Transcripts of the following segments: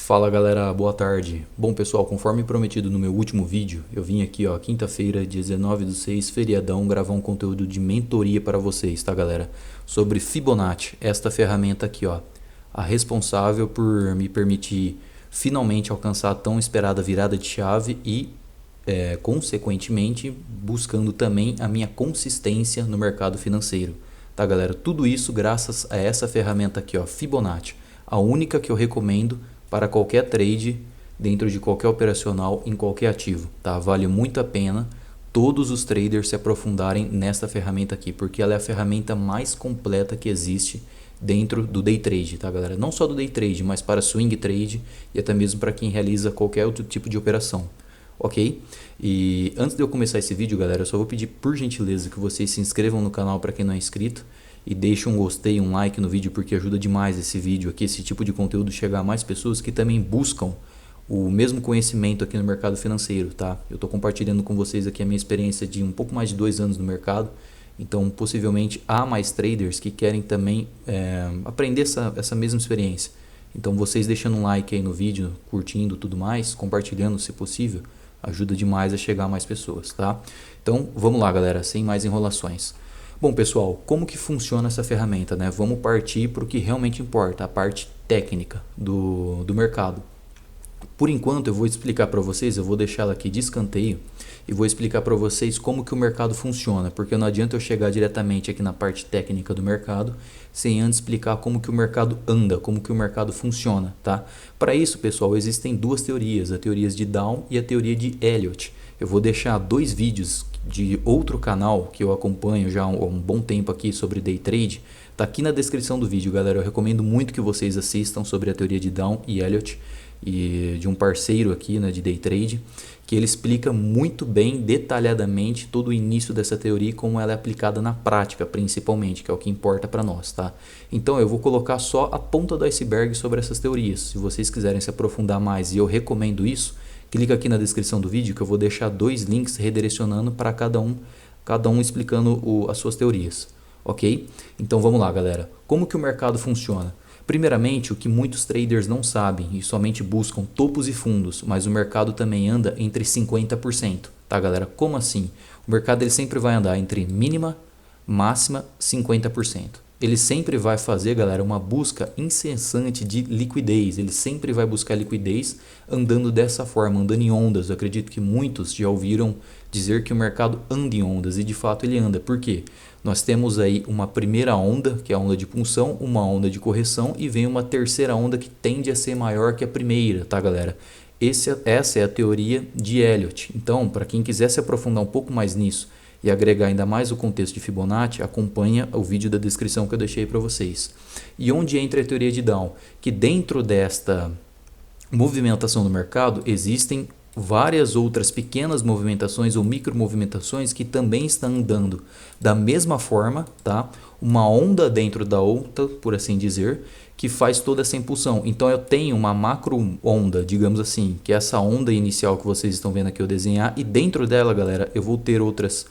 Fala galera, boa tarde. Bom pessoal, conforme prometido no meu último vídeo, eu vim aqui quinta-feira, 19/6, feriadão, gravar um conteúdo de mentoria para vocês, tá galera? Sobre Fibonacci, esta ferramenta aqui a responsável por me permitir finalmente alcançar a tão esperada virada de chave e consequentemente buscando também a minha consistência no mercado financeiro, tá galera? Tudo isso graças a essa ferramenta aqui Fibonacci, a única que eu recomendo para qualquer trade dentro de qualquer operacional em qualquer ativo, tá? Vale muito a pena todos os traders se aprofundarem nesta ferramenta aqui, porque ela é a ferramenta mais completa que existe dentro do day trade, tá galera? Não só do day trade, mas para swing trade e até mesmo para quem realiza qualquer outro tipo de operação. Ok? E antes de eu começar esse vídeo, galera, eu só vou pedir por gentileza que vocês se inscrevam no canal para quem não é inscrito e deixem um gostei, um like no vídeo, porque ajuda demais esse vídeo aqui, esse tipo de conteúdo chegar a mais pessoas que também buscam o mesmo conhecimento aqui no mercado financeiro, tá? Eu estou compartilhando com vocês aqui a minha experiência de um pouco mais de 2 anos no mercado, então possivelmente há mais traders que querem também aprender essa mesma experiência. Então vocês deixando um like aí no vídeo, curtindo tudo mais, compartilhando se possível, ajuda demais a chegar a mais pessoas, tá? Então vamos lá galera, sem mais enrolações. Bom pessoal, como que funciona essa ferramenta, né? Vamos partir para o que realmente importa, a parte técnica do mercado. Por enquanto eu vou explicar para vocês, eu vou deixar ela aqui de escanteio e vou explicar para vocês como que o mercado funciona, porque não adianta eu chegar diretamente aqui na parte técnica do mercado sem antes explicar como que o mercado anda, como que o mercado funciona, tá? Para isso, pessoal, existem duas teorias, a teoria de Down e a teoria de Elliott. Eu vou deixar 2 vídeos de outro canal que eu acompanho já há um bom tempo aqui sobre day trade, tá aqui na descrição do vídeo, galera. Eu recomendo muito que vocês assistam sobre a teoria de Down e Elliott, e de um parceiro aqui, né, de day trade, que ele explica muito bem, detalhadamente, todo o início dessa teoria e como ela é aplicada na prática, principalmente, que é o que importa para nós, tá? Então eu vou colocar só a ponta do iceberg sobre essas teorias. Se vocês quiserem se aprofundar mais, e eu recomendo isso, clica aqui na descrição do vídeo que eu vou deixar 2 links redirecionando para cada um explicando as suas teorias, ok? Então vamos lá galera, como que o mercado funciona? Primeiramente, o que muitos traders não sabem e somente buscam topos e fundos, mas o mercado também anda entre 50%, tá galera? Como assim? O mercado ele sempre vai andar entre mínima, máxima, 50%. Ele sempre vai fazer, galera, uma busca incessante de liquidez. Ele sempre vai buscar liquidez andando dessa forma, andando em ondas. Eu acredito que muitos já ouviram dizer que o mercado anda em ondas e de fato ele anda. Por quê? Nós temos aí uma primeira onda, que é a onda de punção, uma onda de correção e vem uma terceira onda que tende a ser maior que a primeira, tá galera? Essa é a teoria de Elliott. Então, para quem quiser se aprofundar um pouco mais nisso e agregar ainda mais o contexto de Fibonacci, acompanha o vídeo da descrição que eu deixei para vocês. E onde entra a teoria de Down? Que dentro desta movimentação do mercado existem várias outras pequenas movimentações ou micro movimentações que também estão andando da mesma forma, tá? Uma onda dentro da outra, por assim dizer, que faz toda essa impulsão. Então eu tenho uma macro onda, digamos assim, que é essa onda inicial que vocês estão vendo aqui eu desenhar, e dentro dela, galera, eu vou ter outras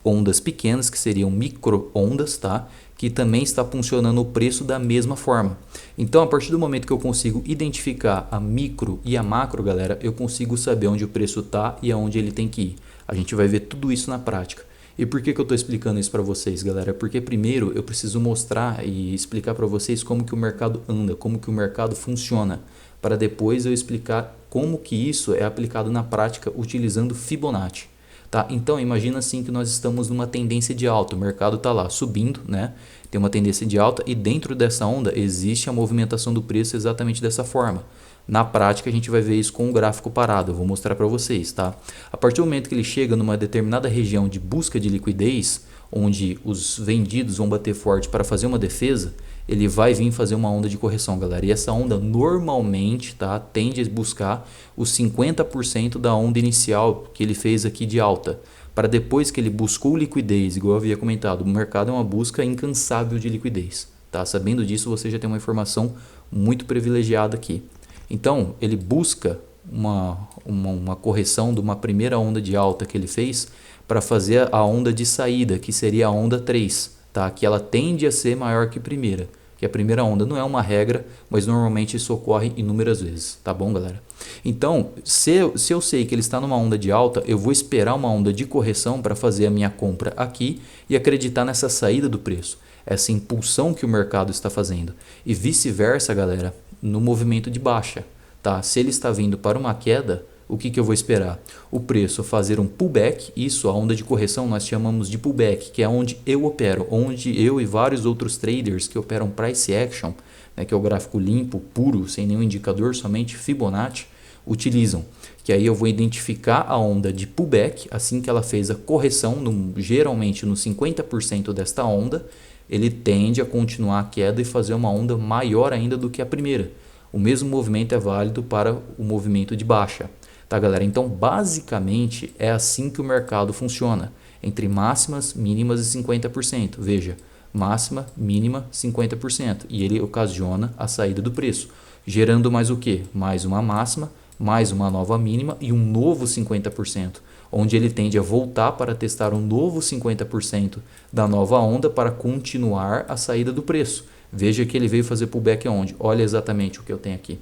ondas pequenas, que seriam micro-ondas, tá? Que também está funcionando o preço da mesma forma. Então, a partir do momento que eu consigo identificar a micro e a macro, galera, eu consigo saber onde o preço está e aonde ele tem que ir. A gente vai ver tudo isso na prática. E por que eu estou explicando isso para vocês, galera? Porque primeiro eu preciso mostrar e explicar para vocês como que o mercado anda, como que o mercado funciona, para depois eu explicar como que isso é aplicado na prática utilizando Fibonacci. Tá? Então imagina assim que nós estamos numa tendência de alta, o mercado está lá subindo, né? Tem uma tendência de alta e dentro dessa onda existe a movimentação do preço exatamente dessa forma. Na prática a gente vai ver isso com o gráfico parado, eu vou mostrar para vocês, tá? A partir do momento que ele chega numa determinada região de busca de liquidez, onde os vendidos vão bater forte para fazer uma defesa, ele vai vir fazer uma onda de correção, galera. E essa onda normalmente, tá, tende a buscar os 50% da onda inicial que ele fez aqui de alta. Para depois que ele buscou liquidez, igual eu havia comentado, o mercado é uma busca incansável de liquidez. Tá? Sabendo disso, você já tem uma informação muito privilegiada aqui. Então, ele busca uma correção de uma primeira onda de alta que ele fez para fazer a onda de saída, que seria a onda 3, tá? Que ela tende a ser maior que a primeira. que a primeira onda não é uma regra, mas normalmente isso ocorre inúmeras vezes, tá bom, galera? Então, se eu sei que ele está numa onda de alta, eu vou esperar uma onda de correção para fazer a minha compra aqui e acreditar nessa saída do preço, essa impulsão que o mercado está fazendo. E vice-versa, galera, no movimento de baixa, tá? Se ele está vindo para uma queda, o que eu vou esperar? O preço fazer um pullback, isso, a onda de correção nós chamamos de pullback, que é onde eu opero, onde eu e vários outros traders que operam price action, né, que é o gráfico limpo, puro, sem nenhum indicador, somente Fibonacci, utilizam. Que aí eu vou identificar a onda de pullback, assim que ela fez a correção, geralmente no 50% desta onda, ele tende a continuar a queda e fazer uma onda maior ainda do que a primeira. O mesmo movimento é válido para o movimento de baixa. Tá, galera? Então, basicamente, é assim que o mercado funciona. Entre máximas, mínimas e 50%. Veja, máxima, mínima, 50%. E ele ocasiona a saída do preço. Gerando mais o quê? Mais uma máxima, mais uma nova mínima e um novo 50%. Onde ele tende a voltar para testar um novo 50% da nova onda para continuar a saída do preço. Veja que ele veio fazer pullback aonde? Olha exatamente o que eu tenho aqui.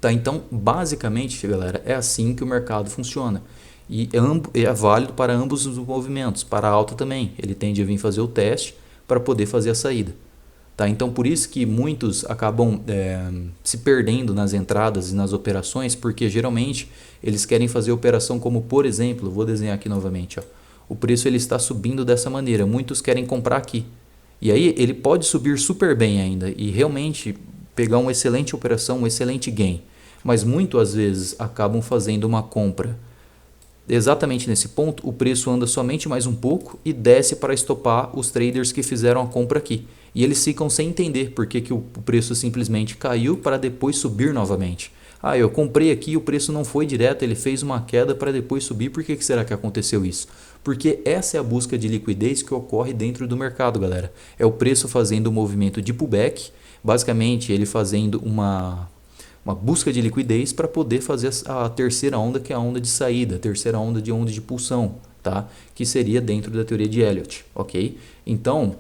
Tá, então, basicamente, galera, é assim que o mercado funciona. E é válido para ambos os movimentos, para a alta também. Ele tende a vir fazer o teste para poder fazer a saída. Tá, então, por isso que muitos acabam se perdendo nas entradas e nas operações, porque geralmente eles querem fazer operação como, por exemplo, vou desenhar aqui novamente, ó, o preço ele está subindo dessa maneira, muitos querem comprar aqui. E aí ele pode subir super bem ainda e realmente pegar uma excelente operação, um excelente gain. Mas muitas vezes acabam fazendo uma compra. Exatamente nesse ponto, o preço anda somente mais um pouco e desce para estopar os traders que fizeram a compra aqui. E eles ficam sem entender porque que o preço simplesmente caiu para depois subir novamente. Ah, eu comprei aqui e o preço não foi direto, ele fez uma queda para depois subir. Por que será que aconteceu isso? Porque essa é a busca de liquidez que ocorre dentro do mercado, galera. É o preço fazendo um movimento de pullback, basicamente ele fazendo uma busca de liquidez para poder fazer a terceira onda, que é a onda de saída, a terceira onda de pulsão, tá? Que seria dentro da teoria de Elliott, ok? Então,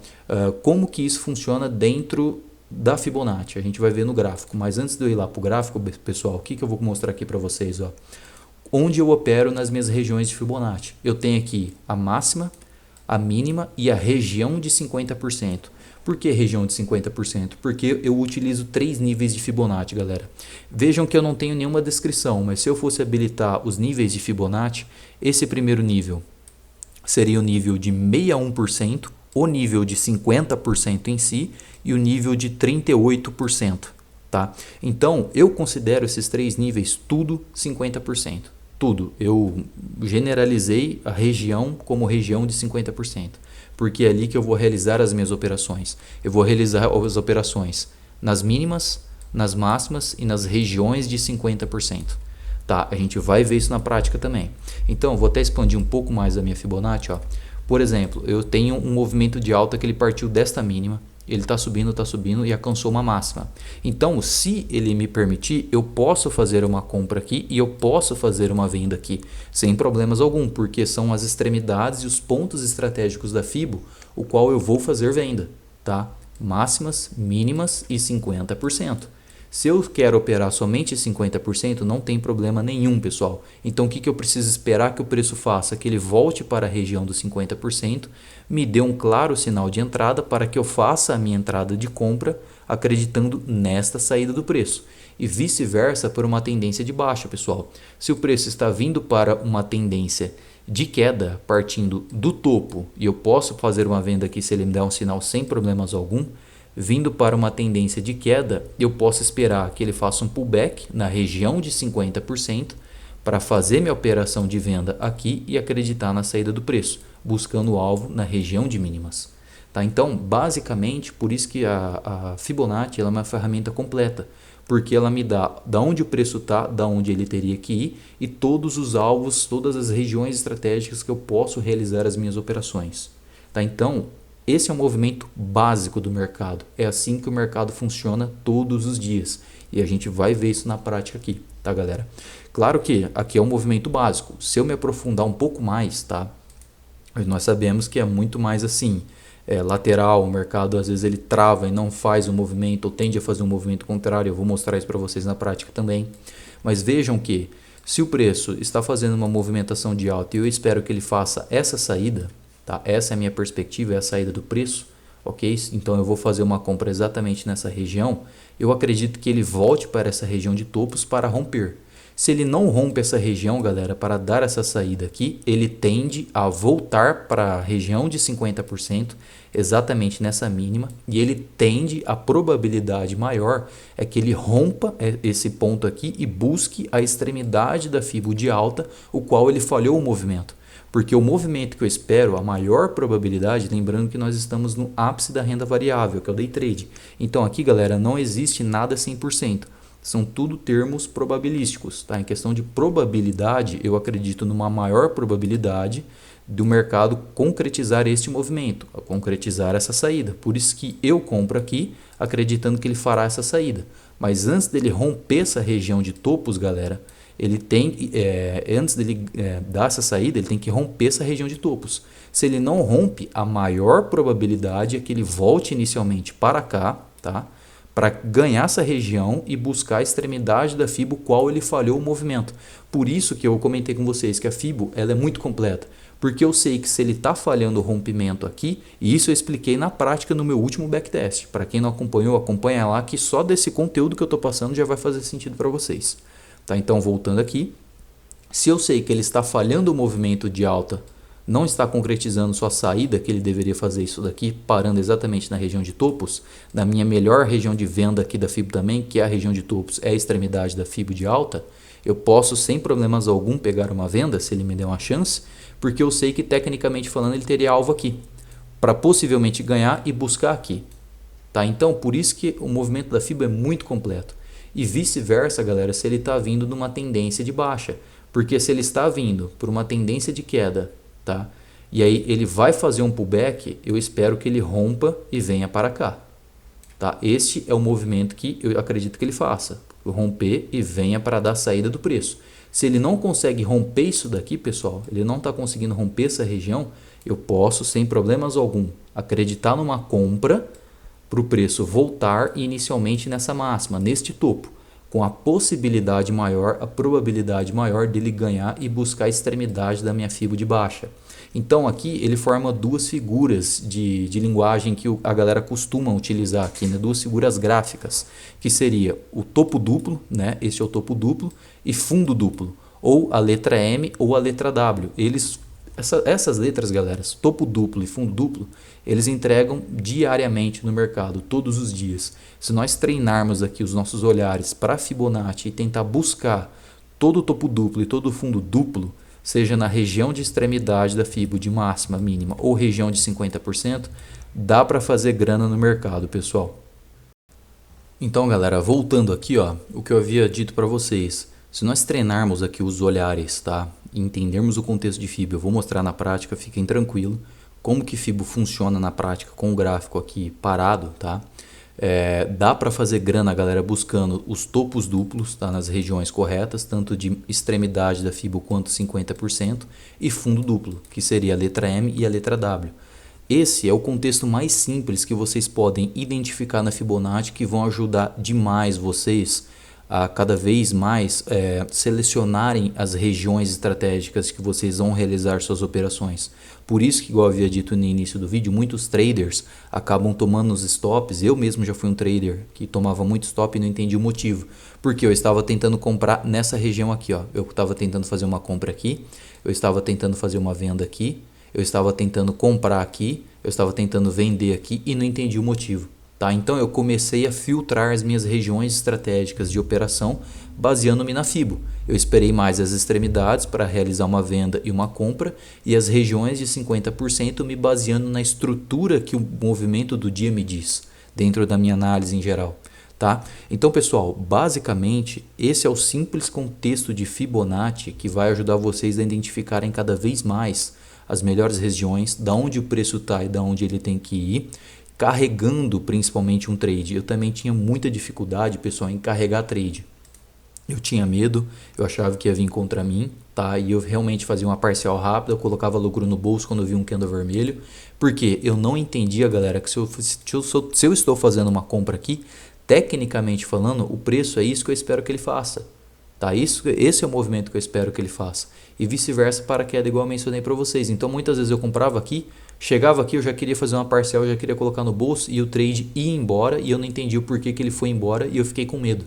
como que isso funciona dentro da Fibonacci? A gente vai ver no gráfico, mas antes de eu ir lá para o gráfico, pessoal, o que eu vou mostrar aqui para vocês? Ó? Onde eu opero nas minhas regiões de Fibonacci. Eu tenho aqui a máxima, a mínima e a região de 50%. Por que região de 50%? Porque eu utilizo 3 níveis de Fibonacci, galera. Vejam que eu não tenho nenhuma descrição, mas se eu fosse habilitar os níveis de Fibonacci, esse primeiro nível seria o nível de 61%, o nível de 50% em si e o nível de 38%. Tá? Então, eu considero esses 3 níveis tudo 50%. Tudo. Eu generalizei a região como região de 50%. Porque é ali que eu vou realizar as minhas operações. Eu vou realizar as operações nas mínimas, nas máximas e nas regiões de 50%. Tá? A gente vai ver isso na prática também. Então, vou até expandir um pouco mais a minha Fibonacci. Ó. Por exemplo, eu tenho um movimento de alta que ele partiu desta mínima. Ele está subindo e alcançou uma máxima. Então, se ele me permitir, eu posso fazer uma compra aqui e eu posso fazer uma venda aqui, sem problemas algum, porque são as extremidades e os pontos estratégicos da Fibo, o qual eu vou fazer venda, tá? Máximas, mínimas e 50%. Se eu quero operar somente 50%, não tem problema nenhum, pessoal. Então, o que eu preciso esperar que o preço faça? Que ele volte para a região dos 50%, me dê um claro sinal de entrada para que eu faça a minha entrada de compra acreditando nesta saída do preço. E vice-versa por uma tendência de baixa, pessoal. Se o preço está vindo para uma tendência de queda, partindo do topo, e eu posso fazer uma venda aqui se ele me der um sinal sem problemas algum, vindo para uma tendência de queda, eu posso esperar que ele faça um pullback na região de 50% para fazer minha operação de venda aqui e acreditar na saída do preço, buscando o alvo na região de mínimas. Tá? Então, basicamente, por isso que a Fibonacci ela é uma ferramenta completa, porque ela me dá da onde o preço está, da onde ele teria que ir e todos os alvos, todas as regiões estratégicas que eu posso realizar as minhas operações. Tá? Então, esse é o movimento básico do mercado. É assim que o mercado funciona todos os dias. E a gente vai ver isso na prática aqui, tá, galera? Claro que aqui é um movimento básico. Se eu me aprofundar um pouco mais, tá? Nós sabemos que é muito mais assim, lateral, o mercado às vezes ele trava e não faz o movimento ou tende a fazer um movimento contrário. Eu vou mostrar isso para vocês na prática também. Mas vejam que se o preço está fazendo uma movimentação de alta e eu espero que ele faça essa saída, tá? Essa é a minha perspectiva, é a saída do preço, ok? Então eu vou fazer uma compra exatamente nessa região. Eu acredito que ele volte para essa região de topos para romper. Se ele não rompe essa região, galera, para dar essa saída aqui, ele tende a voltar para a região de 50%, exatamente nessa mínima, e ele tende, a probabilidade maior é que ele rompa esse ponto aqui e busque a extremidade da fibra de alta, o qual ele falhou o movimento. Porque o movimento que eu espero, a maior probabilidade, lembrando que nós estamos no ápice da renda variável, que é o day trade. Então aqui, galera, não existe nada 100%. São tudo termos probabilísticos, tá? Em questão de probabilidade, eu acredito numa maior probabilidade do mercado concretizar este movimento, concretizar essa saída. Por isso que eu compro aqui, acreditando que ele fará essa saída. Mas antes dele romper essa região de topos, galera, ele tem, antes dele dar essa saída, ele tem que romper essa região de topos. Se ele não rompe, a maior probabilidade é que ele volte inicialmente para cá, tá? Para ganhar essa região e buscar a extremidade da FIBO, qual ele falhou o movimento. Por isso que eu comentei com vocês que a FIBO ela é muito completa, porque eu sei que se ele está falhando o rompimento aqui, e isso eu expliquei na prática no meu último backtest. Para quem não acompanhou, acompanha lá que só desse conteúdo que eu estou passando já vai fazer sentido para vocês. Tá? Então, voltando aqui, se eu sei que ele está falhando o movimento de alta, não está concretizando sua saída, que ele deveria fazer isso daqui, parando exatamente na região de topos, na minha melhor região de venda aqui da FIBO também, que é a região de topos, é a extremidade da FIBO de alta, eu posso sem problemas algum pegar uma venda, se ele me der uma chance, porque eu sei que tecnicamente falando ele teria alvo aqui, para possivelmente ganhar e buscar aqui. Tá? Então, por isso que o movimento da FIBO é muito completo. E vice-versa, galera, se ele está vindo numa tendência de baixa, porque se ele está vindo por uma tendência de queda, tá? E aí ele vai fazer um pullback, eu espero que ele rompa e venha para cá. Tá? Este é o movimento que eu acredito que ele faça. Romper e venha para dar saída do preço. Se ele não consegue romper isso daqui, pessoal, ele não está conseguindo romper essa região, eu posso, sem problemas algum, acreditar numa compra para o preço voltar inicialmente nessa máxima, neste topo, com a possibilidade maior, a probabilidade maior dele ganhar e buscar a extremidade da minha FIBO de baixa. Então aqui ele forma duas figuras de linguagem que a galera costuma utilizar aqui, né? Duas figuras gráficas, que seria o topo duplo, né? Este é o topo duplo, e fundo duplo, ou a letra M ou a letra W. Essas letras, galera, topo duplo e fundo duplo, eles entregam diariamente no mercado, todos os dias. Se nós treinarmos aqui os nossos olhares para Fibonacci e tentar buscar todo o topo duplo e todo o fundo duplo, seja na região de extremidade da FIBO de máxima, mínima ou região de 50%, dá para fazer grana no mercado, pessoal. Então, galera, voltando aqui, ó, o que eu havia dito para vocês, se nós treinarmos aqui os olhares, tá, e entendermos o contexto de FIBO, eu vou mostrar na prática, fiquem tranquilos, como que FIBO funciona na prática com o gráfico aqui parado, tá? Dá para fazer grana, galera, buscando os topos duplos, tá, nas regiões corretas, tanto de extremidade da FIBO quanto 50%, e fundo duplo, que seria a letra M e a letra W. Esse é o contexto mais simples que vocês podem identificar na Fibonacci, que vão ajudar demais vocês a cada vez mais selecionarem as regiões estratégicas que vocês vão realizar suas operações. Por isso que, igual eu havia dito no início do vídeo, muitos traders acabam tomando os stops. Eu mesmo já fui um trader que tomava muito stop e não entendi o motivo. Porque eu estava tentando comprar nessa região aqui, ó. Eu estava tentando fazer uma compra aqui, eu estava tentando fazer uma venda aqui, eu estava tentando comprar aqui, eu estava tentando vender aqui e não entendi o motivo. Tá? Então eu comecei a filtrar as minhas regiões estratégicas de operação baseando-me na FIBO. Eu esperei mais as extremidades para realizar uma venda e uma compra e as regiões de 50% me baseando na estrutura que o movimento do dia me diz, dentro da minha análise em geral. Tá? Então, pessoal, basicamente esse é o simples contexto de Fibonacci que vai ajudar vocês a identificarem cada vez mais as melhores regiões, da onde o preço está e da onde ele tem que ir, carregando principalmente um trade. Eu também tinha muita dificuldade, pessoal, em carregar trade. Eu tinha medo, eu achava que ia vir contra mim, tá? E eu realmente fazia uma parcial rápida, eu colocava lucro no bolso quando eu vi um candle vermelho, porque eu não entendia, galera, que se eu estou fazendo uma compra aqui, tecnicamente falando, o preço é isso que eu espero que ele faça, tá? Esse é o movimento que eu espero que ele faça. E vice-versa para a queda, igual eu mencionei para vocês. Então, muitas vezes eu comprava aqui, chegava aqui, eu já queria fazer uma parcial, eu já queria colocar no bolso e o trade ia embora e eu não entendi o porquê que ele foi embora e eu fiquei com medo.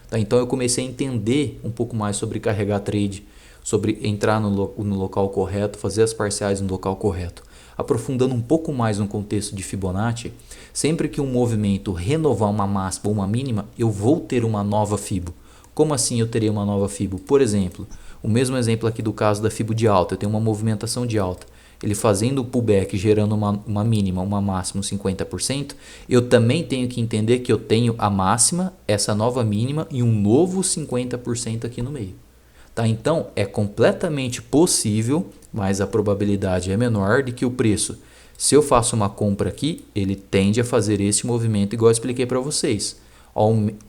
Tá? Então eu comecei a entender um pouco mais sobre carregar trade, sobre entrar no local correto, fazer as parciais no local correto. Aprofundando um pouco mais no contexto de Fibonacci, sempre que um movimento renovar uma máxima ou uma mínima, eu vou ter uma nova Fibo. Como assim eu teria uma nova Fibo? Por exemplo, o mesmo exemplo aqui do caso da Fibo de alta, eu tenho uma movimentação de alta. Ele fazendo o pullback, gerando uma mínima, uma máxima, 50%, eu também tenho que entender que eu tenho a máxima, essa nova mínima e um novo 50% aqui no meio. Tá? Então, é completamente possível, mas a probabilidade é menor de que o preço, se eu faço uma compra aqui, ele tende a fazer esse movimento igual eu expliquei para vocês.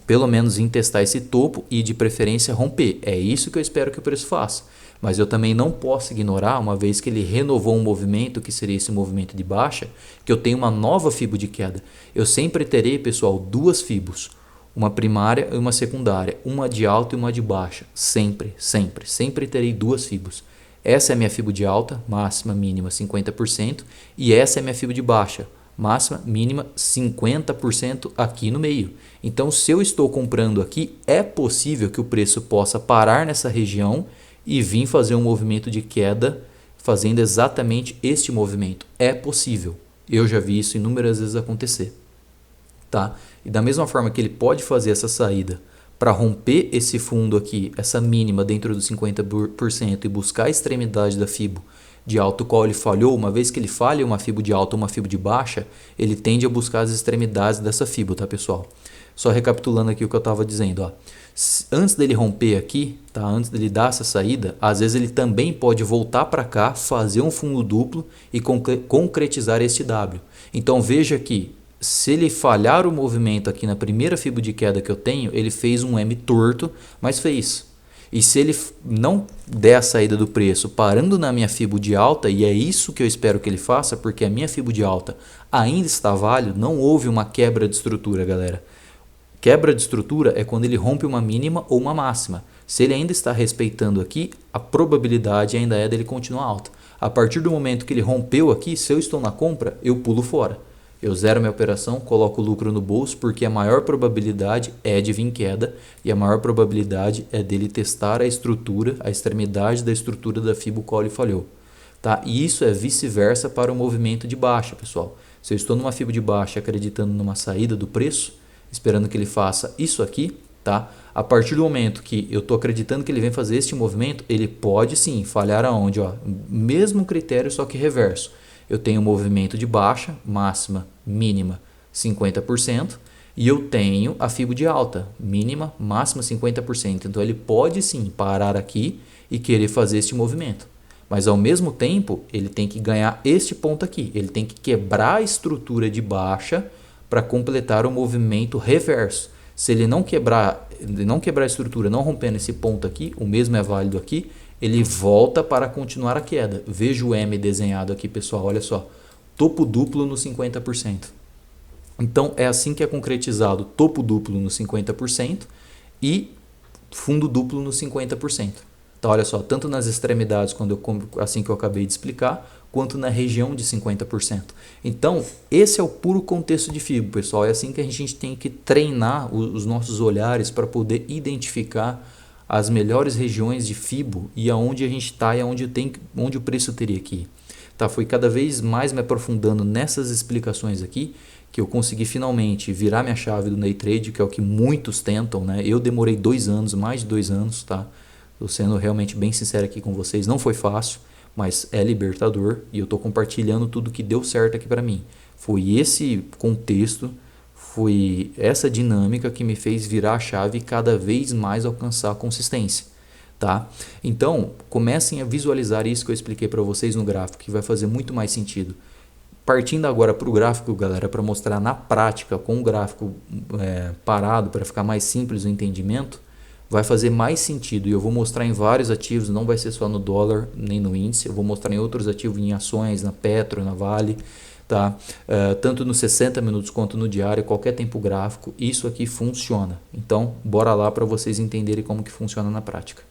Pelo menos em testar esse topo e de preferência romper. É isso que eu espero que o preço faça. Mas eu também não posso ignorar, uma vez que ele renovou um movimento, que seria esse movimento de baixa, que eu tenho uma nova fibo de queda. Eu sempre terei, pessoal, duas fibos. Uma primária e uma secundária. Uma de alta e uma de baixa. Sempre, sempre. Sempre terei duas fibos. Essa é a minha fibo de alta, máxima, mínima 50%. E essa é a minha fibo de baixa, máxima, mínima 50% aqui no meio. Então, se eu estou comprando aqui, é possível que o preço possa parar nessa região e vir fazer um movimento de queda, fazendo exatamente este movimento. É possível. Eu já vi isso inúmeras vezes acontecer. Tá? E da mesma forma que ele pode fazer essa saída para romper esse fundo aqui, essa mínima dentro dos 50% e buscar a extremidade da Fibo de alto qual ele falhou, uma vez que ele falha uma Fibo de alta ou uma Fibo de baixa, ele tende a buscar as extremidades dessa Fibo, tá, pessoal? Só recapitulando aqui o que eu estava dizendo, ó. Antes dele romper aqui, tá? Antes dele dar essa saída, às vezes ele também pode voltar para cá, fazer um fundo duplo e concretizar este W. Então veja que se ele falhar o movimento aqui na primeira fibra de queda que eu tenho, ele fez um M torto, mas fez. E se ele não der a saída do preço parando na minha fibra de alta, e é isso que eu espero que ele faça, porque a minha fibra de alta ainda está válida, não houve uma quebra de estrutura, galera. Quebra de estrutura é quando ele rompe uma mínima ou uma máxima. Se ele ainda está respeitando aqui, a probabilidade ainda é dele continuar alta. A partir do momento que ele rompeu aqui, se eu estou na compra, eu pulo fora. Eu zero minha operação, coloco o lucro no bolso, porque a maior probabilidade é de vir queda e a maior probabilidade é dele testar a estrutura, a extremidade da estrutura da Fibo qual ele falhou. Tá? E isso é vice-versa para o movimento de baixa, pessoal. Se eu estou numa Fibo de baixa acreditando numa saída do preço, esperando que ele faça isso aqui, tá? A partir do momento que eu estou acreditando que ele vem fazer este movimento, ele pode sim falhar aonde? Ó, mesmo critério, só que reverso. Eu tenho um movimento de baixa, máxima, mínima 50%, e eu tenho a Fibo de alta, mínima, máxima 50%. Então ele pode sim parar aqui e querer fazer este movimento. Mas ao mesmo tempo, ele tem que ganhar este ponto aqui. Ele tem que quebrar a estrutura de baixa para completar o movimento reverso. Se ele não quebrar a estrutura, não rompendo esse ponto aqui, o mesmo é válido aqui, ele volta para continuar a queda. Veja o M desenhado aqui, pessoal, olha só. Topo duplo no 50%. Então é assim que é concretizado topo duplo no 50% e fundo duplo no 50%. Então olha só, tanto nas extremidades, assim que eu acabei de explicar, quanto na região de 50%. Então, esse é o puro contexto de Fibo, pessoal. É assim que a gente tem que treinar os nossos olhares para poder identificar as melhores regiões de Fibo e aonde a gente está e onde o preço teria que ir. Tá? Foi cada vez mais me aprofundando nessas explicações aqui que eu consegui finalmente virar minha chave do Day Trade, que é o que muitos tentam, né? Eu demorei 2 anos, mais de 2 anos, tá? Estou sendo realmente bem sincero aqui com vocês. Não foi fácil, mas é libertador e eu estou compartilhando tudo que deu certo aqui para mim. Foi esse contexto, foi essa dinâmica que me fez virar a chave e cada vez mais alcançar a consistência. Tá? Então, comecem a visualizar isso que eu expliquei para vocês no gráfico, que vai fazer muito mais sentido. Partindo agora para o gráfico, galera, para mostrar na prática com o gráfico parado, para ficar mais simples o entendimento, vai fazer mais sentido, e eu vou mostrar em vários ativos, não vai ser só no dólar nem no índice, eu vou mostrar em outros ativos, em ações, na Petro, na Vale, tá? Tanto no 60 minutos quanto no diário, qualquer tempo gráfico, isso aqui funciona. Então, bora lá para vocês entenderem como que funciona na prática.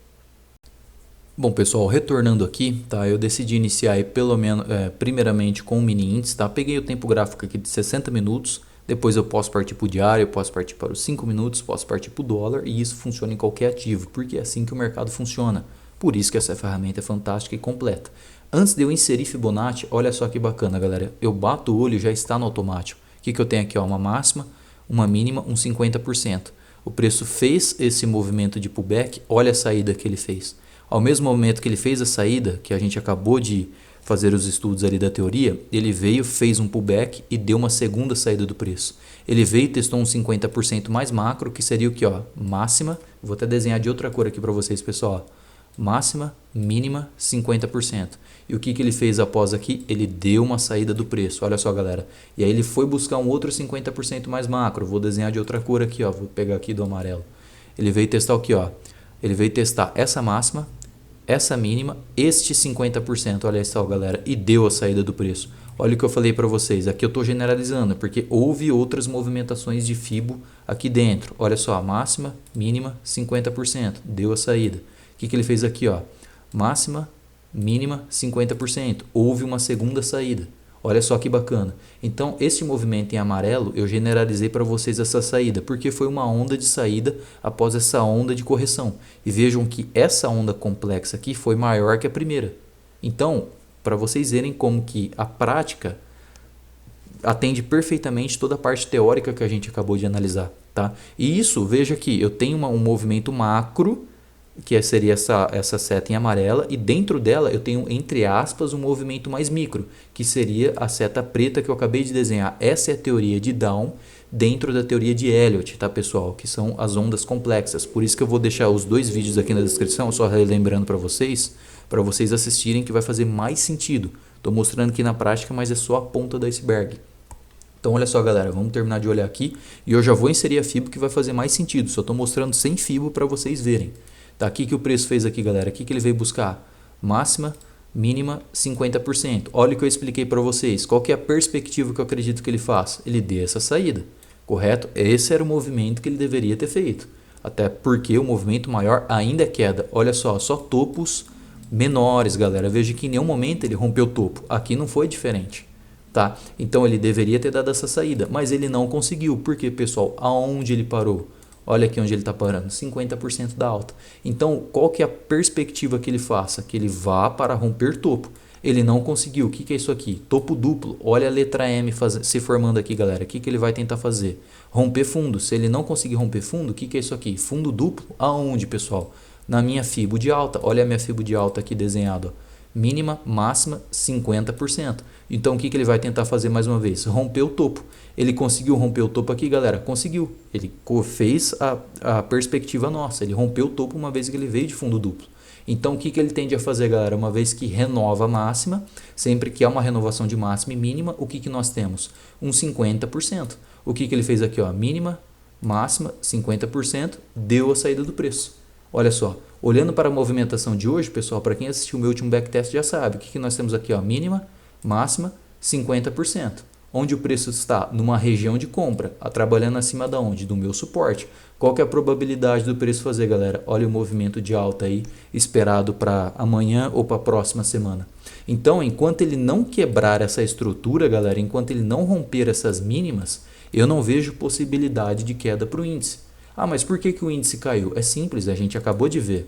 Bom, pessoal, retornando aqui, tá? Eu decidi iniciar aí pelo menos, primeiramente com o mini índice, tá? Peguei o tempo gráfico aqui de 60 minutos, depois eu posso partir para o diário, eu posso partir para os 5 minutos, posso partir para o dólar, e isso funciona em qualquer ativo, porque é assim que o mercado funciona. Por isso que essa ferramenta é fantástica e completa. Antes de eu inserir Fibonacci, olha só que bacana, galera. Eu bato o olho e já está no automático. O que eu tenho aqui? Ó, uma máxima, uma mínima, um 50%. O preço fez esse movimento de pullback, olha a saída que ele fez. Ao mesmo momento que ele fez a saída, que a gente acabou de fazer os estudos ali da teoria, ele veio, fez um pullback e deu uma segunda saída do preço. Ele veio e testou um 50% mais macro, que seria o que? Ó, máxima, vou até desenhar de outra cor aqui para vocês, pessoal. Máxima, mínima, 50%. E o que ele fez após aqui? Ele deu uma saída do preço, olha só, galera. E aí ele foi buscar um outro 50% mais macro, vou desenhar de outra cor aqui, ó, vou pegar aqui do amarelo. Ele veio testar o que, ó? Ele veio testar essa máxima, essa mínima, este 50%, olha só, galera, e deu a saída do preço. Olha o que eu falei para vocês, aqui eu estou generalizando, porque houve outras movimentações de FIBO aqui dentro. Olha só, máxima, mínima, 50%, deu a saída. O que ele fez aqui? Ó? Máxima, mínima, 50%, houve uma segunda saída. Olha só que bacana. Então, esse movimento em amarelo, eu generalizei para vocês essa saída, porque foi uma onda de saída após essa onda de correção. E vejam que essa onda complexa aqui foi maior que a primeira. Então, para vocês verem como que a prática atende perfeitamente toda a parte teórica que a gente acabou de analisar. Tá? E isso, veja aqui, eu tenho um movimento macro, que seria essa seta em amarela, e dentro dela eu tenho, entre aspas, um movimento mais micro, que seria a seta preta que eu acabei de desenhar. Essa é a teoria de Down dentro da teoria de Elliott, tá, pessoal? Que são as ondas complexas. Por isso que eu vou deixar os dois vídeos aqui na descrição, só relembrando para vocês assistirem, que vai fazer mais sentido. Estou mostrando aqui na prática, mas é só a ponta do iceberg. Então, olha só, galera, vamos terminar de olhar aqui, e eu já vou inserir a FIBO, que vai fazer mais sentido. Só estou mostrando sem FIBO para vocês verem. Tá, aqui que o preço fez aqui, galera. Aqui que ele veio buscar máxima, mínima, 50%. Olha o que eu expliquei para vocês. Qual que é a perspectiva que eu acredito que ele faz? Ele deu essa saída, correto? Esse era o movimento que ele deveria ter feito. Até porque o movimento maior ainda é queda. Olha só topos menores, galera. Veja que em nenhum momento ele rompeu o topo. Aqui não foi diferente. Tá? Então ele deveria ter dado essa saída, mas ele não conseguiu. Por quê, pessoal? Aonde ele parou? Olha aqui onde ele está parando, 50% da alta. Então, qual que é a perspectiva que ele faça? Que ele vá para romper topo. Ele não conseguiu. O que é isso aqui? Topo duplo. Olha a letra M se formando aqui, galera. O que ele vai tentar fazer? Romper fundo. Se ele não conseguir romper fundo, o que é isso aqui? Fundo duplo. Aonde, pessoal? Na minha FIBO de alta. Olha a minha FIBO de alta aqui desenhado. Mínima, máxima, 50%. Então, o que ele vai tentar fazer mais uma vez? Romper o topo. Ele conseguiu romper o topo aqui, galera? Conseguiu. Ele fez a perspectiva nossa. Ele rompeu o topo uma vez que ele veio de fundo duplo. Então, o que ele tende a fazer, galera? Uma vez que renova a máxima, sempre que há uma renovação de máxima e mínima, o que nós temos? Um 50%. O que ele fez aqui? Ó? Mínima, máxima, 50%, deu a saída do preço. Olha só, olhando para a movimentação de hoje, pessoal, para quem assistiu o meu último backtest já sabe, o que nós temos aqui? Ó? Mínima, máxima, 50%. Onde o preço está? Numa região de compra, trabalhando acima da onde? Do meu suporte. Qual que é a probabilidade do preço fazer, galera? Olha o movimento de alta aí, esperado para amanhã ou para a próxima semana. Então, enquanto ele não quebrar essa estrutura, galera, enquanto ele não romper essas mínimas, eu não vejo possibilidade de queda para o índice. Ah, mas por que o índice caiu? É simples, a gente acabou de ver.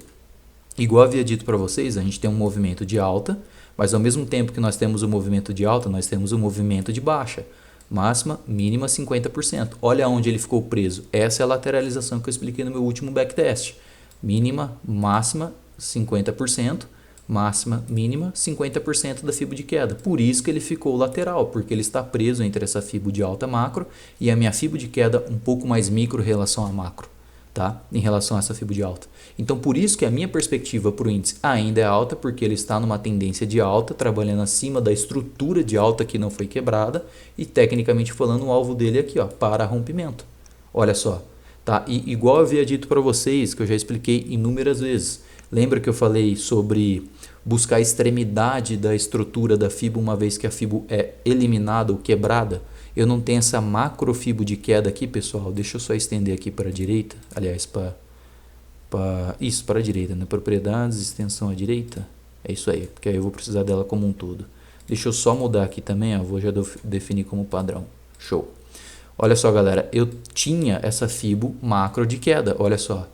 Igual havia dito para vocês, a gente tem um movimento de alta, mas ao mesmo tempo que nós temos o movimento de alta, nós temos o movimento de baixa. Máxima, mínima 50%. Olha onde ele ficou preso. Essa é a lateralização que eu expliquei no meu último backtest. Mínima, máxima 50%. Máxima, mínima 50% da FIBO de queda. Por isso que ele ficou lateral, porque ele está preso entre essa FIBO de alta macro e a minha FIBO de queda um pouco mais micro em relação a macro. Tá? Em relação a essa FIBO de alta. Então, por isso que a minha perspectiva para o índice ainda é alta, porque ele está numa tendência de alta, trabalhando acima da estrutura de alta que não foi quebrada e, tecnicamente falando, o alvo dele aqui, ó, para rompimento. Olha só, tá? E igual eu havia dito para vocês, que eu já expliquei inúmeras vezes. Lembra que eu falei sobre buscar a extremidade da estrutura da fibra uma vez que a fibra é eliminada ou quebrada? Eu não tenho essa macrofibra de queda aqui, pessoal. Deixa eu só estender aqui para a direita. Aliás, para a direita, né? Propriedades, extensão à direita. É isso aí, porque aí eu vou precisar dela como um todo. Deixa eu só mudar aqui também, ó. Vou já definir como padrão. Show. Olha só, galera, eu tinha essa fibra macro de queda, olha só.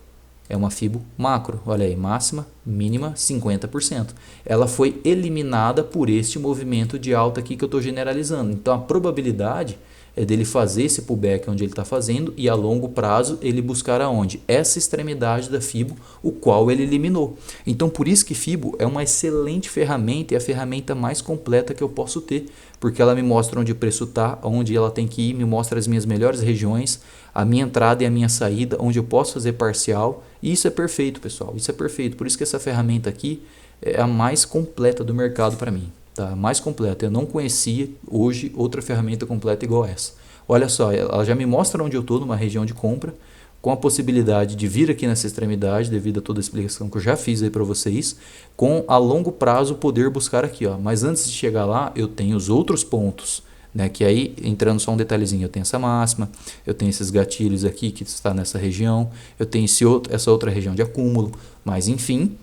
É uma fibra macro, olha aí, máxima, mínima, 50%. Ela foi eliminada por este movimento de alta aqui que eu estou generalizando. Então, a probabilidade é dele fazer esse pullback onde ele está fazendo e a longo prazo ele buscar aonde? Essa extremidade da FIBO, o qual ele eliminou. Então, por isso que FIBO é uma excelente ferramenta e a ferramenta mais completa que eu posso ter, porque ela me mostra onde o preço está, onde ela tem que ir, me mostra as minhas melhores regiões, a minha entrada e a minha saída, onde eu posso fazer parcial, e isso é perfeito, pessoal, isso é perfeito. Por isso que essa ferramenta aqui é a mais completa do mercado para mim. Tá? Mais completa. Eu não conhecia hoje outra ferramenta completa igual essa. Olha só, ela já me mostra onde eu estou numa região de compra, com a possibilidade de vir aqui nessa extremidade, devido a toda a explicação que eu já fiz aí para vocês, com a longo prazo poder buscar aqui. Ó. Mas antes de chegar lá, eu tenho os outros pontos, né? Que aí, entrando só um detalhezinho, eu tenho essa máxima, eu tenho esses gatilhos aqui que está nessa região, eu tenho essa outra região de acúmulo, mas enfim...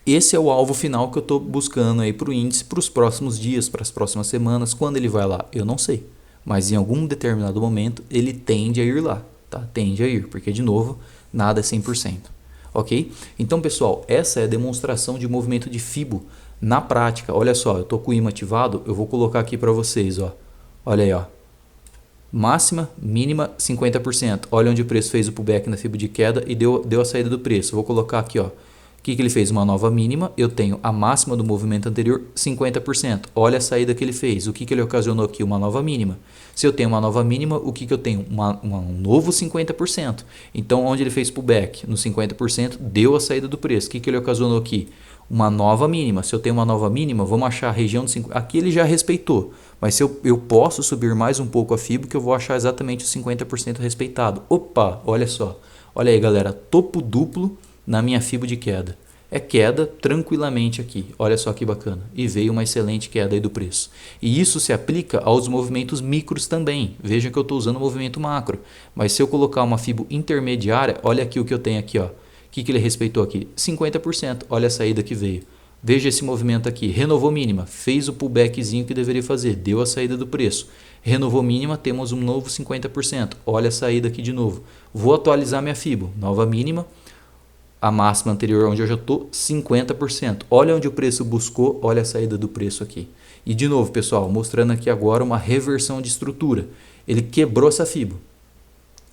Esse é o alvo final que eu estou buscando aí para o índice, para os próximos dias, para as próximas semanas. Quando ele vai lá, eu não sei. Mas em algum determinado momento, ele tende a ir lá. Tá? Tende a ir, porque de novo, nada é 100%. Ok? Então, pessoal, essa é a demonstração de movimento de FIBO na prática. Olha só, eu estou com o imã ativado, eu vou colocar aqui para vocês. Ó. Olha aí, ó. Máxima, mínima, 50%. Olha onde o preço fez o pullback na FIBO de queda e deu a saída do preço. Eu vou colocar aqui, ó. O que ele fez? Uma nova mínima, eu tenho a máxima do movimento anterior, 50%. Olha a saída que ele fez. O que ele ocasionou aqui? Uma nova mínima. Se eu tenho uma nova mínima, o que eu tenho? Um novo 50%. Então, onde ele fez pullback? No 50%, deu a saída do preço. O que ele ocasionou aqui? Uma nova mínima. Se eu tenho uma nova mínima, vamos achar a região de 50%. Aqui ele já respeitou. Mas se eu posso subir mais um pouco a FIBO, que eu vou achar exatamente os 50% respeitado. Opa, olha só. Olha aí, galera. Topo duplo na minha FIBO de queda. É queda tranquilamente aqui. Olha só que bacana. E veio uma excelente queda aí do preço. E isso se aplica aos movimentos micros também. Vejam que eu estou usando o movimento macro. Mas se eu colocar uma FIBO intermediária, olha aqui o que eu tenho aqui. Ó. O que ele respeitou aqui? 50%. Olha a saída que veio. Veja esse movimento aqui. Renovou mínima. Fez o pullbackzinho que deveria fazer. Deu a saída do preço. Renovou mínima. Temos um novo 50%. Olha a saída aqui de novo. Vou atualizar minha FIBO. Nova mínima. A máxima anterior onde eu já estou, 50%. Olha onde o preço buscou, olha a saída do preço aqui. E de novo, pessoal, mostrando aqui agora uma reversão de estrutura. Ele quebrou essa FIBO,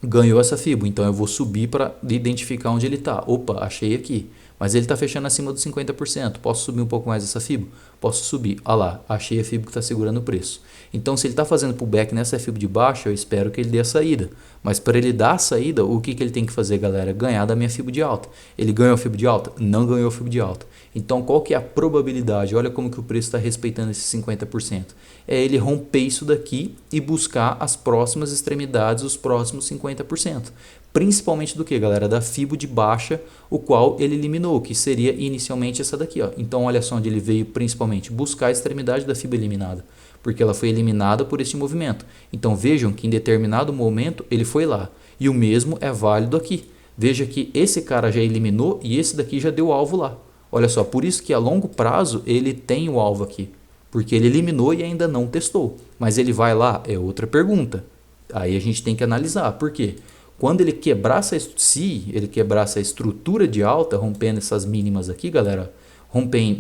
ganhou essa FIBO, então eu vou subir para identificar onde ele está. Opa, achei aqui. Mas ele está fechando acima dos 50%. Posso subir um pouco mais essa FIBO? Posso subir. Olha lá, achei a FIBO que está segurando o preço. Então, se ele está fazendo pullback nessa FIBO de baixo, eu espero que ele dê a saída. Mas para ele dar a saída, o que ele tem que fazer, galera? Ganhar da minha FIBO de alta. Ele ganhou a FIBO de alta? Não ganhou a FIBO de alta. Então, qual que é a probabilidade? Olha como que o preço está respeitando esses 50%. É ele romper isso daqui e buscar as próximas extremidades, os próximos 50%. Principalmente do que, galera? Da FIBO de baixa, o qual ele eliminou, que seria inicialmente essa daqui. Ó. Então, olha só onde ele veio principalmente buscar a extremidade da FIBO eliminada, porque ela foi eliminada por este movimento. Então, vejam que em determinado momento ele foi lá. E o mesmo é válido aqui. Veja que esse cara já eliminou e esse daqui já deu alvo lá. Olha só, por isso que a longo prazo ele tem o alvo aqui, porque ele eliminou e ainda não testou. Mas ele vai lá? É outra pergunta. Aí a gente tem que analisar. Por quê? Quando ele quebrar essa estrutura de alta, rompendo essas mínimas aqui, galera,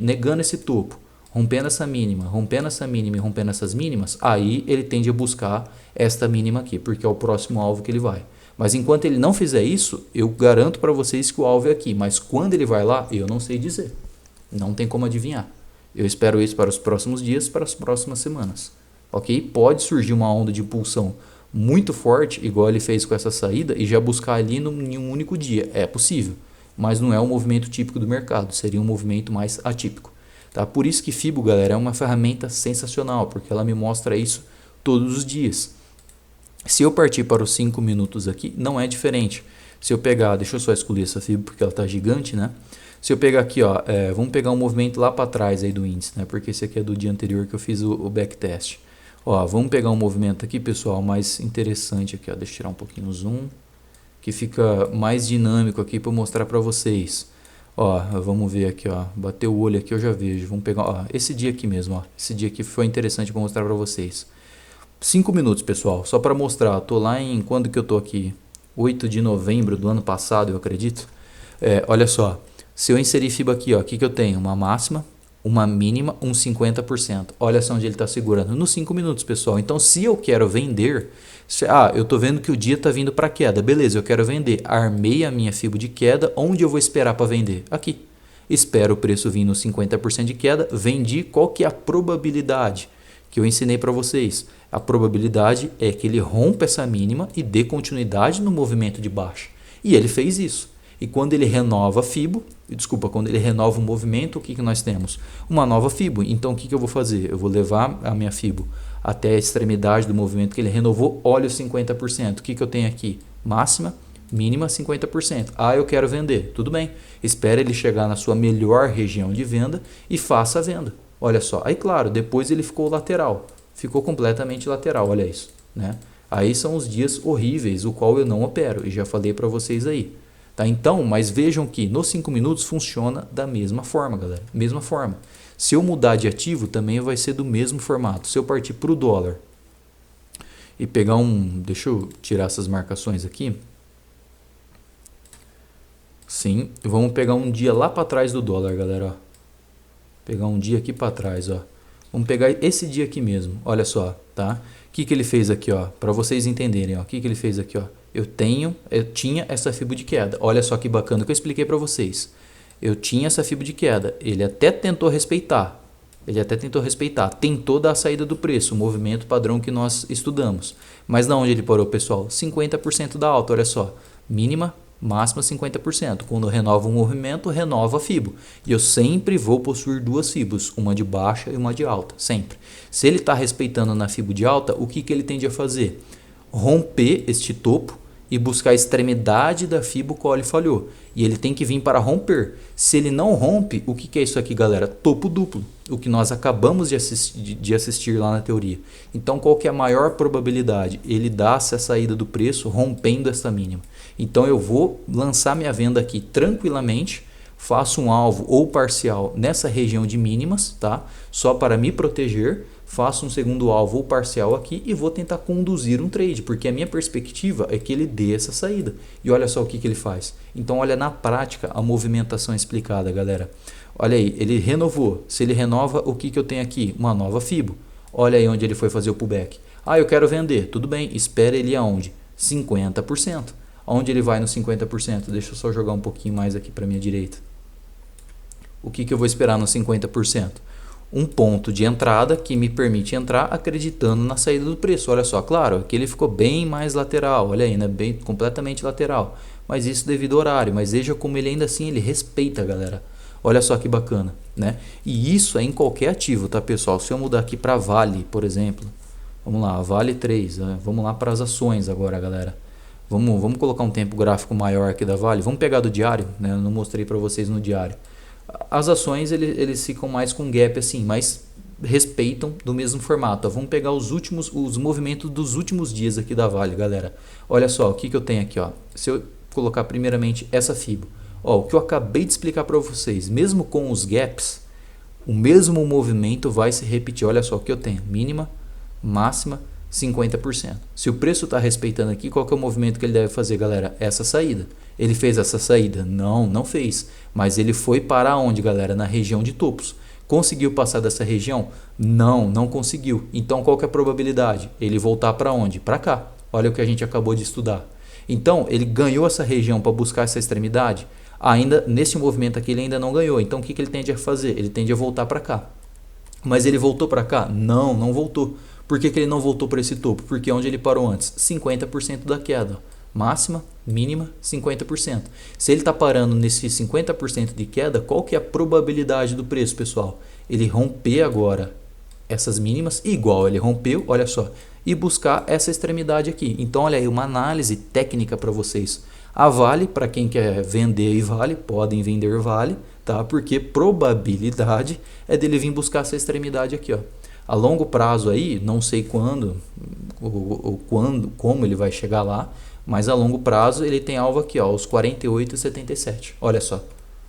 negando esse topo, rompendo essa mínima e rompendo essas mínimas, aí ele tende a buscar esta mínima aqui, porque é o próximo alvo que ele vai. Mas enquanto ele não fizer isso, eu garanto para vocês que o alvo é aqui. Mas quando ele vai lá, eu não sei dizer. Não tem como adivinhar. Eu espero isso para os próximos dias, para as próximas semanas. Ok? Pode surgir uma onda de impulsão muito forte, igual ele fez com essa saída, e já buscar ali em um único dia. É possível, mas não é um movimento típico do mercado, seria um movimento mais atípico. Tá? Por isso que FIBO, galera, é uma ferramenta sensacional, porque ela me mostra isso todos os dias. Se eu partir para os 5 minutos aqui, não é diferente. Se eu pegar, deixa eu só excluir essa fibra porque ela está gigante, né? Se eu pegar aqui, ó, vamos pegar um movimento lá para trás aí do índice, né? Porque esse aqui é do dia anterior que eu fiz o backtest. Ó, vamos pegar um movimento aqui, pessoal, mais interessante aqui, ó. Deixa eu tirar um pouquinho o zoom, que fica mais dinâmico aqui para mostrar para vocês. Ó, vamos ver aqui, ó. Bateu o olho aqui, eu já vejo. Vamos pegar, ó, esse dia aqui mesmo, ó. Esse dia aqui foi interessante para mostrar para vocês. 5 minutos, pessoal, só para mostrar. Tô lá em quando que eu tô aqui? 8 de novembro do ano passado, eu acredito. Olha só. Se eu inserir FIBA aqui, ó, o que eu tenho? Uma máxima, uma mínima, um 50%. Olha só onde ele está segurando. Nos 5 minutos, pessoal. Então, se eu quero vender... eu estou vendo que o dia está vindo para queda. Beleza, eu quero vender. Armei a minha FIBA de queda. Onde eu vou esperar para vender? Aqui. Espero o preço vir nos 50% de queda. Vendi. Qual que é a probabilidade que eu ensinei para vocês? A probabilidade é que ele rompa essa mínima e dê continuidade no movimento de baixa. E ele fez isso. E quando ele renova a FIBO, quando ele renova o movimento, o que nós temos? Uma nova FIBO. Então, o que eu vou fazer? Eu vou levar a minha FIBO até a extremidade do movimento que ele renovou. Olha os 50%. O que eu tenho aqui? Máxima, mínima, 50%. Eu quero vender. Tudo bem. Espera ele chegar na sua melhor região de venda e faça a venda. Olha só. Aí, claro, depois ele ficou lateral. Ficou completamente lateral. Olha isso, né? Aí são os dias horríveis, o qual eu não opero. E já falei para vocês aí. Tá? Então, mas vejam que nos 5 minutos funciona da mesma forma, galera. Mesma forma. Se eu mudar de ativo, também vai ser do mesmo formato. Se eu partir para o dólar e pegar deixa eu tirar essas marcações aqui. Sim, vamos pegar um dia lá para trás do dólar, galera. Ó. Pegar um dia aqui para trás, ó. Vamos pegar esse dia aqui mesmo. Olha só, tá? O que ele fez aqui, ó? Para vocês entenderem, ó. O que ele fez aqui, ó? Eu tinha essa FIBO de queda. Olha só que bacana que eu expliquei para vocês. Eu tinha essa FIBO de queda. Ele até tentou respeitar. Tentou dar a saída do preço, o movimento padrão que nós estudamos. Mas na onde ele parou, pessoal? 50% da alta, olha só. Mínima, máxima 50%. Quando renova um movimento, renova a FIBO. E eu sempre vou possuir duas FIBOs, uma de baixa e uma de alta, sempre. Se ele está respeitando na FIBO de alta, o que ele tende a fazer? Romper este topo e buscar a extremidade da FIBO qual ele falhou. E ele tem que vir para romper. Se ele não rompe, o que é isso aqui, galera? Topo duplo. O que nós acabamos de assistir lá na teoria. Então, qual que é a maior probabilidade? Ele dá essa saída do preço rompendo essa mínima. Então, eu vou lançar minha venda aqui tranquilamente. Faço um alvo ou parcial nessa região de mínimas, tá? Só para me proteger. Faço um segundo alvo ou parcial aqui e vou tentar conduzir um trade, porque a minha perspectiva é que ele dê essa saída. E olha só o que ele faz. Então olha na prática a movimentação explicada, galera. Olha aí, ele renovou. Se ele renova, o que eu tenho aqui? Uma nova FIBO. Olha aí onde ele foi fazer o pullback. Eu quero vender. Tudo bem, espera ele aonde? 50%. Aonde ele vai no 50%? Deixa eu só jogar um pouquinho mais aqui para minha direita. O que eu vou esperar no 50%? Um ponto de entrada que me permite entrar acreditando na saída do preço. Olha só, claro, aqui ele ficou bem mais lateral, olha aí, né? Bem, completamente lateral. Mas isso devido ao horário, mas veja como ele ainda assim ele respeita, galera. Olha só que bacana, né? E isso é em qualquer ativo, tá, pessoal? Se eu mudar aqui para Vale, por exemplo, vamos lá, Vale 3, né? Vamos lá para as ações agora, galera. Vamos colocar um tempo gráfico maior aqui da Vale. Vamos pegar do diário, né? Eu não mostrei para vocês no diário. As ações eles ficam mais com gap assim, mas respeitam do mesmo formato. Vamos pegar os movimentos dos últimos dias aqui da Vale, galera. Olha só, o que eu tenho aqui, ó. Se eu colocar primeiramente essa FIBO, ó, o que eu acabei de explicar para vocês, mesmo com os gaps, o mesmo movimento vai se repetir. Olha só o que eu tenho, mínima, máxima, 50%. Se o preço está respeitando aqui, qual que é o movimento que ele deve fazer, galera? Essa saída. Ele fez essa saída? Não fez. Mas ele foi para onde, galera? Na região de topos. Conseguiu passar dessa região? Não conseguiu. Então, qual que é a probabilidade? Ele voltar para onde? Para cá. Olha o que a gente acabou de estudar. Então, ele ganhou essa região para buscar essa extremidade? Ainda, nesse movimento aqui, ele ainda não ganhou. Então, o que ele tende a fazer? Ele tende a voltar para cá. Mas ele voltou para cá? Não voltou. Por que ele não voltou para esse topo? Porque onde ele parou antes? 50% da queda. Máxima, mínima, 50%. Se ele está parando nesse 50% de queda, qual que é a probabilidade do preço, pessoal? Ele romper agora essas mínimas, igual ele rompeu, olha só, e buscar essa extremidade aqui. Então olha aí, uma análise técnica para vocês. A Vale, para quem quer vender e Vale, podem vender Vale, tá? Porque probabilidade é dele vir buscar essa extremidade aqui, ó. A longo prazo aí, não sei quando, como ele vai chegar lá, mas a longo prazo ele tem alvo aqui, ó, os 48,77. Olha só.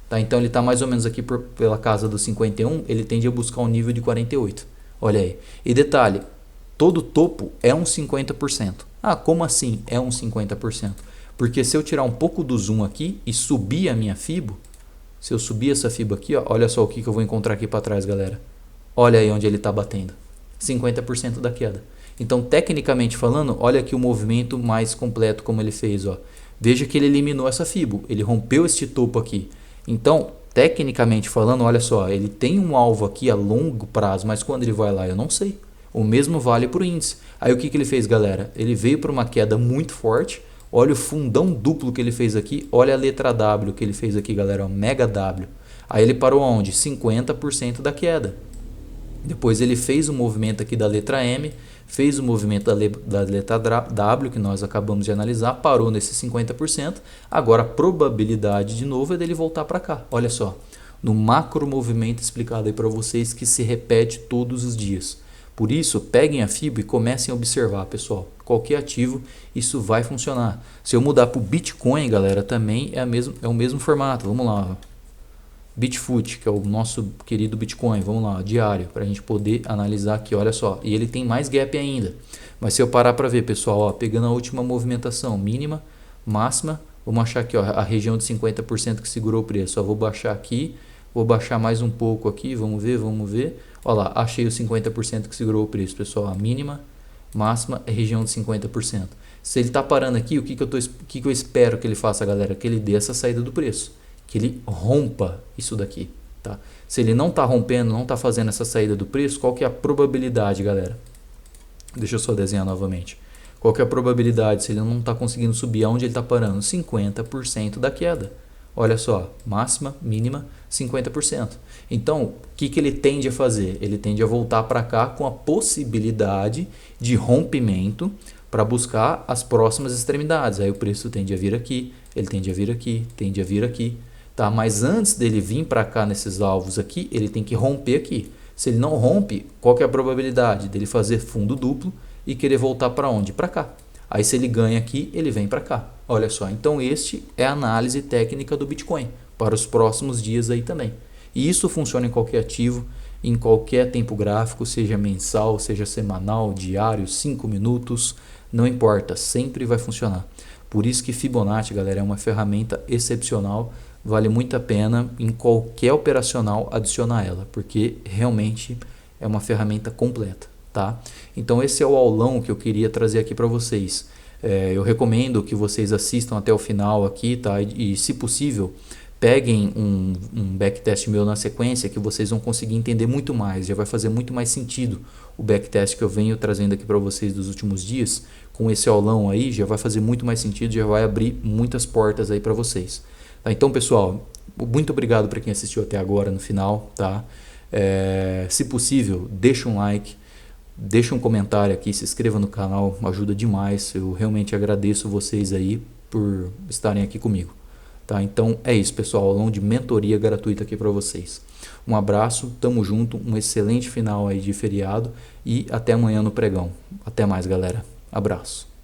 Tá? Então ele está mais ou menos aqui pela casa dos 51, ele tende a buscar um nível de 48. Olha aí. E detalhe, todo topo é um 50%. Ah, como assim é um 50%? Porque se eu tirar um pouco do zoom aqui e subir a minha fibo, se eu subir essa fibo aqui, ó, olha só o que eu vou encontrar aqui para trás, galera. Olha aí onde ele está batendo. 50% da queda. Então, tecnicamente falando, olha aqui o movimento mais completo como ele fez. Ó. Veja que ele eliminou essa fibo. Ele rompeu este topo aqui. Então, tecnicamente falando, olha só. Ele tem um alvo aqui a longo prazo, mas quando ele vai lá, eu não sei. O mesmo vale para o índice. Aí o que ele fez, galera? Ele veio para uma queda muito forte. Olha o fundão duplo que ele fez aqui. Olha a letra W que ele fez aqui, galera. Ó, mega W. Aí ele parou onde? 50% da queda. Depois ele fez o movimento aqui da letra M, fez o movimento da letra W, que nós acabamos de analisar, parou nesse 50%. Agora a probabilidade de novo é dele voltar para cá. Olha só, no macro movimento explicado aí para vocês que se repete todos os dias. Por isso, peguem a FIBO e comecem a observar, pessoal. Qualquer ativo, isso vai funcionar. Se eu mudar para o Bitcoin, galera, também é o mesmo formato. Vamos lá, ó. Bitfoot, que é o nosso querido Bitcoin, vamos lá, diário, para a gente poder analisar aqui, olha só, e ele tem mais gap ainda, mas se eu parar para ver, pessoal, ó, pegando a última movimentação, mínima, máxima, vamos achar aqui, ó, a região de 50% que segurou o preço, ó, vou baixar aqui, vou baixar mais um pouco aqui, vamos ver, olha lá, achei o 50% que segurou o preço, pessoal, a mínima, máxima é região de 50%, se ele está parando aqui, o que eu espero que ele faça, galera, que ele dê essa saída do preço, que ele rompa isso daqui, tá? Se ele não está rompendo, não está fazendo essa saída do preço, qual que é a probabilidade, galera? Deixa eu só desenhar novamente. Qual que é a probabilidade se ele não está conseguindo subir aonde ele está parando? 50% da queda. Olha só, máxima, mínima, 50%. Então, o que ele tende a fazer? Ele tende a voltar para cá com a possibilidade de rompimento para buscar as próximas extremidades. Aí o preço tende a vir aqui, ele tende a vir aqui, tende a vir aqui. Tá? Mas antes dele vir para cá nesses alvos aqui, ele tem que romper aqui. Se ele não rompe, qual que é a probabilidade dele fazer fundo duplo e querer voltar para onde? Para cá. Aí se ele ganha aqui, ele vem para cá. Olha só, então este é a análise técnica do Bitcoin para os próximos dias aí também. E isso funciona em qualquer ativo, em qualquer tempo gráfico, seja mensal, seja semanal, diário, 5 minutos, não importa, sempre vai funcionar. Por isso que Fibonacci, galera, é uma ferramenta excepcional. Vale muito a pena em qualquer operacional adicionar ela, porque realmente é uma ferramenta completa, tá? Então esse é o aulão que eu queria trazer aqui para vocês. Eu recomendo que vocês assistam até o final aqui, tá? E se possível, peguem um backtest meu na sequência que vocês vão conseguir entender muito mais, já vai fazer muito mais sentido o backtest que eu venho trazendo aqui para vocês dos últimos dias, com esse aulão aí, já vai fazer muito mais sentido, já vai abrir muitas portas aí para vocês. Tá, então, pessoal, muito obrigado para quem assistiu até agora no final, tá? Se possível, deixa um like, deixa um comentário aqui, se inscreva no canal, ajuda demais. Eu realmente agradeço vocês aí por estarem aqui comigo, tá? Então é isso, pessoal, aulão de mentoria gratuita aqui para vocês. Um abraço, tamo junto, um excelente final aí de feriado e até amanhã no pregão. Até mais, galera. Abraço.